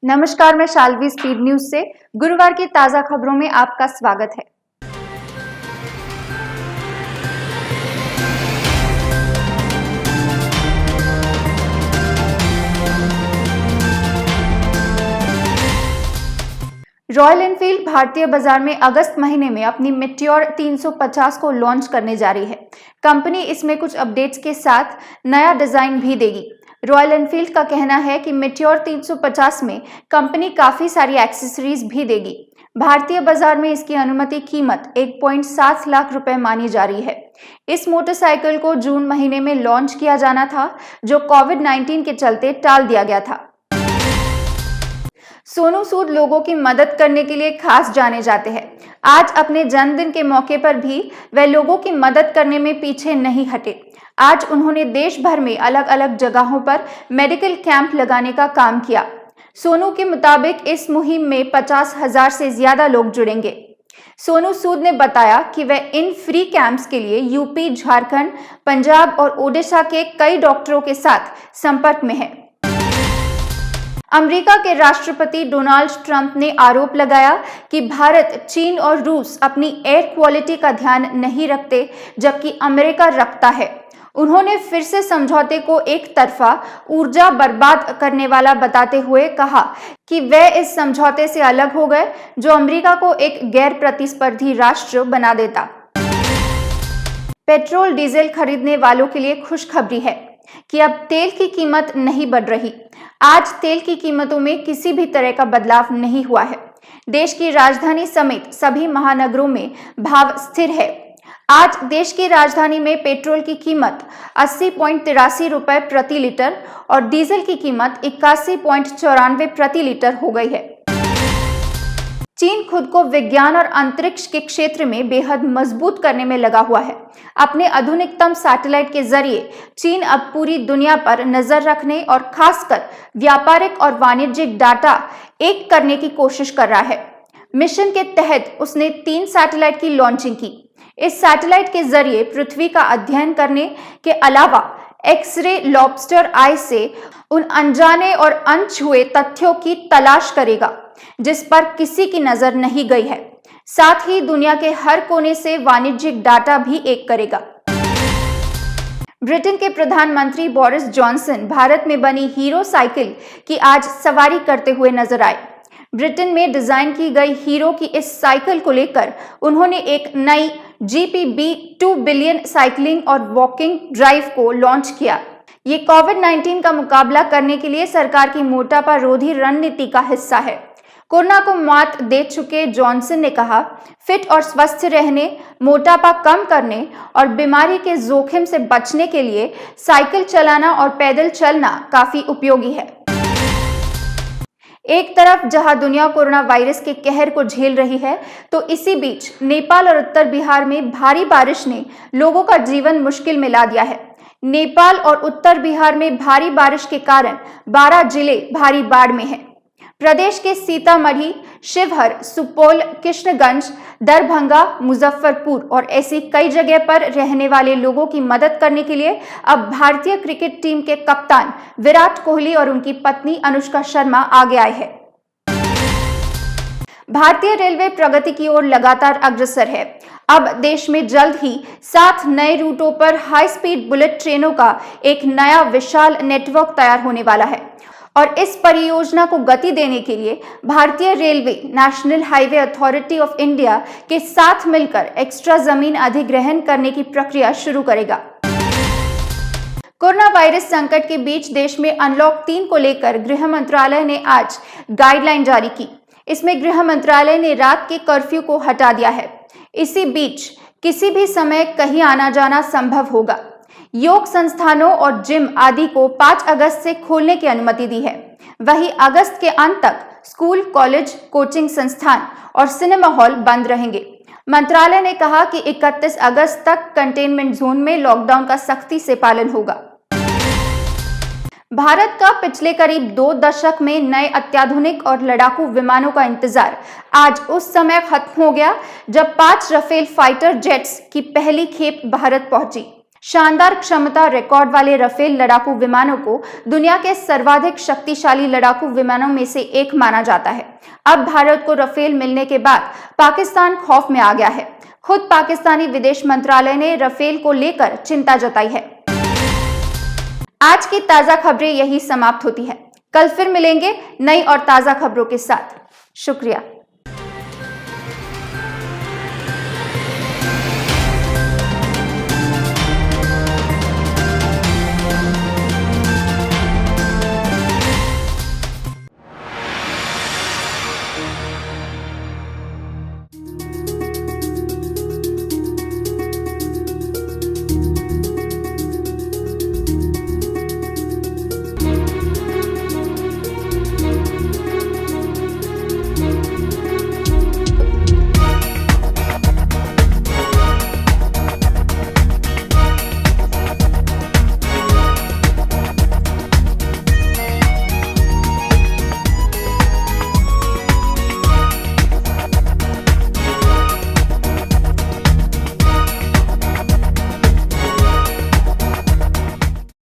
नमस्कार, मैं शाल्वी speed news से गुरुवार की ताजा खबरों में आपका स्वागत है। रॉयल एनफील्ड भारतीय बाजार में अगस्त महीने में अपनी मेटियोर 350 को लॉन्च करने जा रही है। कंपनी इसमें कुछ अपडेट्स के साथ नया डिजाइन भी देगी। रॉयल एनफील्ड का कहना है कि मेटियोर 350 में कंपनी काफी सारी एक्सेसरीज भी देगी। भारतीय बाजार में इसकी अनुमति कीमत 1.7 लाख रुपए मानी जा रही है। इस मोटरसाइकिल को जून महीने में लॉन्च किया जाना था, जो कोविड-19 के चलते टाल दिया गया था। सोनू सूद लोगों की मदद करने के लिए खास जाने जाते हैं। आज अपने जन्मदिन के मौके पर भी वे लोगों की मदद करने में पीछे नहीं हटे। आज उन्होंने देश भर में अलग अलग जगहों पर मेडिकल कैंप लगाने का काम किया। सोनू के मुताबिक इस मुहिम में 50,000 से ज्यादा लोग जुड़ेंगे। सोनू सूद ने बताया कि वे इन फ्री कैंप्स के लिए यूपी, झारखंड, पंजाब और ओडिशा के कई डॉक्टरों के साथ संपर्क में हैं। अमेरिका के राष्ट्रपति डोनाल्ड ट्रंप ने आरोप लगाया कि भारत, चीन और रूस अपनी एयर क्वालिटी का ध्यान नहीं रखते, जबकि अमेरिका रखता है। उन्होंने फिर से समझौते को एक तरफा ऊर्जा बर्बाद करने वाला बताते हुए कहा कि वे इस समझौते से अलग हो गए, जो अमेरिका को एक गैर प्रतिस्पर्धी राष्ट्र बना देता। पेट्रोल डीजल खरीदने वालों के लिए खुशखबरी है कि अब तेल की कीमत नहीं बढ़ रही। आज तेल की कीमतों में किसी भी तरह का बदलाव नहीं हुआ है। देश की राजधानी समेत सभी महानगरों में भाव स्थिर है। आज देश की राजधानी में पेट्रोल की कीमत 80.83 रुपए प्रति लीटर और डीजल की कीमत 81.94 प्रति लीटर हो गई है। चीन खुद को विज्ञान और अंतरिक्ष के क्षेत्र में बेहद मजबूत करने में लगा हुआ है। अपने आधुनिकतम सैटेलाइट के जरिए चीन अब पूरी दुनिया पर नजर रखने और खासकर व्यापारिक और वाणिज्यिक डाटा एक करने की कोशिश कर रहा है। मिशन के तहत उसने 3 सैटेलाइट की लॉन्चिंग की। इस सैटेलाइट के जरिए पृथ्वी का अध्ययन करने के अलावा एक्सरे लॉबस्टर आई से उन अनजाने और अनछुए तथ्यों की तलाश करेगा जिस पर किसी की नजर नहीं गई है। साथ ही दुनिया के हर कोने से वाणिज्यिक डाटा भी एक करेगा। ब्रिटेन के प्रधानमंत्री बोरिस जॉनसन भारत में बनी हीरो साइकिल की आज सवारी करते हुए नजर आए। ब्रिटेन में डिजाइन की गई हीरो की इस साइकिल को लेकर उन्होंने एक नई GPB 2 बिलियन साइकिलिंग और वॉकिंग ड्राइव को लॉन्च किया। ये कोविड-19 का मुकाबला करने के लिए सरकार की मोटापा रोधी रणनीति का हिस्सा है। कोरोना को मात दे चुके जॉनसन ने कहा, फिट और स्वस्थ रहने, मोटापा कम करने और बीमारी के जोखिम से बचने के लिए साइकिल चलाना और पैदल चलना काफी उपयोगी है। एक तरफ जहां दुनिया कोरोना वायरस के कहर को झेल रही है, तो इसी बीच नेपाल और उत्तर बिहार में भारी बारिश ने लोगों का जीवन मुश्किल में ला दिया है। नेपाल और उत्तर बिहार में भारी बारिश के कारण 12 जिले भारी बाढ़ में हैं। प्रदेश के सीतामढ़ी, शिवहर, सुपौल, कृष्णगंज, दरभंगा, मुजफ्फरपुर और ऐसी कई जगह पर रहने वाले लोगों की मदद करने के लिए अब भारतीय क्रिकेट टीम के कप्तान विराट कोहली और उनकी पत्नी अनुष्का शर्मा आगे आए हैं। भारतीय रेलवे प्रगति की ओर लगातार अग्रसर है। अब देश में जल्द ही 7 नए रूटों पर हाई स्पीड बुलेट ट्रेनों का एक नया विशाल नेटवर्क तैयार होने वाला है और इस परियोजना को गति देने के लिए भारतीय railway national highway authority of India के साथ मिलकर एक्स्ट्रा जमीन अधिग्रहण करने की प्रक्रिया शुरू करेगा। कोरोना वायरस संकट के बीच देश में अनलॉक 3 को लेकर गृह मंत्रालय ने आज गाइडलाइन जारी की। इसमें गृह मंत्रालय ने रात के कर्फ्यू को हटा दिया है। इसी बीच किसी भी समय कहीं आना जाना संभव होगा। योग संस्थानों और जिम आदि को 5 अगस्त से खोलने की अनुमति दी है। वहीं अगस्त के अंत तक स्कूल, कॉलेज, कोचिंग संस्थान और सिनेमा हॉल बंद रहेंगे। मंत्रालय ने कहा कि 31 अगस्त तक कंटेनमेंट जोन में लॉकडाउन का सख्ती से पालन होगा। भारत का पिछले करीब 2 दशक में नए अत्याधुनिक और लड़ाकू विमानों का इंतजार आज उस समय खत्म हो गया जब 5 राफेल फाइटर जेट्स की पहली खेप भारत पहुंची। शानदार क्षमता रिकॉर्ड वाले राफेल लड़ाकू विमानों को दुनिया के सर्वाधिक शक्तिशाली लड़ाकू विमानों में से एक माना जाता है। अब भारत को राफेल मिलने के बाद पाकिस्तान खौफ में आ गया है। खुद पाकिस्तानी विदेश मंत्रालय ने राफेल को लेकर चिंता जताई है। आज की ताजा खबरें यही समाप्त होती है। कल फिर मिलेंगे नई और ताजा खबरों के साथ। शुक्रिया।